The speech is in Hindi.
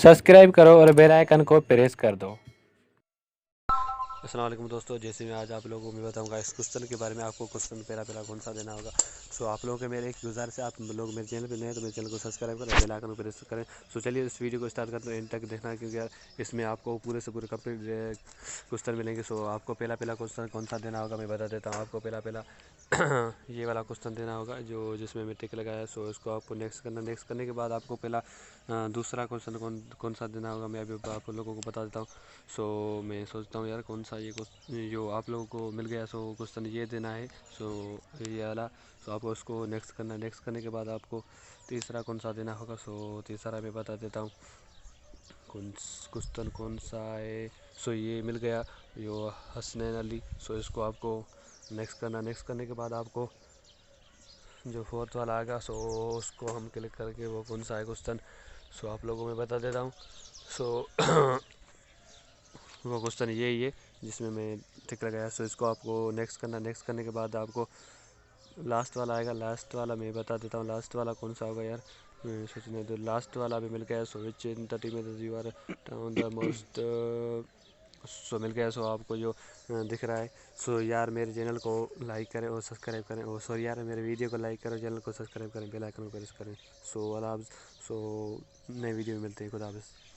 सब्सक्राइब करो और बेल आइकन को प्रेस कर दो। अस्सलाम वालेकुम दोस्तों, जैसे मैं आज आप लोगों को मैं बताऊंगा इस क्वेश्चन के बारे में। आपको क्वेश्चन पहला पहला कौन सा देना होगा। सो आप लोगों के मेरे एक गुजारिश है, आप लोग मेरे चैनल पे नए हैं तो मेरे चैनल को सब्सक्राइब करें, बेल आइकन को प्रेस करें। सो चलिए इस वीडियो को स्टार्ट करते हैं, एंड तक देखना क्योंकि यार इसमें आपको पूरे से पूरे कंप्लीट क्वेश्चन मिलेंगे। सो आपको पहला पहला क्वेश्चन कौन सा देना होगा मैं बता देता हूँ। आपको पहला पहला ये वाला क्वेश्चन देना होगा जो जिसमें मैं टिक लगाया। सो इसको आपको नेक्स्ट करना, नेक्स्ट करने के बाद आपको पहला दूसरा क्वेश्चन कौन कौन सा देना होगा मैं अभी आप लोगों को बता देता हूँ। सो मैं सोचता हूँ यार कौन सा ये जो आप लोगों को मिल गया। सो क्वेश्चन ये देना है। सो ये वाला। सो आपको उसको नेक्स्ट करना, नेक्स्ट करने के बाद आपको तीसरा कौन सा देना होगा। सो तीसरा मैं बता देता हूँ कौन क्वेश्चन कौन सा है। सो ये मिल गया यो हसनैन अली। सो इसको आपको नेक्स्ट करना, नेक्स्ट करने के बाद आपको जो फोर्थ वाला आएगा सो उसको हम क्लिक करके वो कौन सा है क्वेश्चन। सो आप लोगों को मैं बता देता हूँ। सो वो क्वेश्चन यही है जिसमें मैं टिक लगाया। सो इसको आपको नेक्स्ट करना, नेक्स्ट करने के बाद आपको लास्ट वाला आएगा। लास्ट वाला मैं बता देता हूँ लास्ट वाला कौन सा होगा यार, सोचने दो। लास्ट वाला भी मिल गया। So which in the team you are town the most. So मिल गया। सो आपको जो दिख रहा है। सो यार मेरे चैनल को लाइक करें और सब्सक्राइब करें, और सॉरी यार मेरे वीडियो को लाइक करें, चैनल को सब्सक्राइब करें, बेल आइकन को प्रेस करें। सो अल्लाह हाफ़िज़। सो नए वीडियो में मिलते हैं। खुदा हाफ़िज़।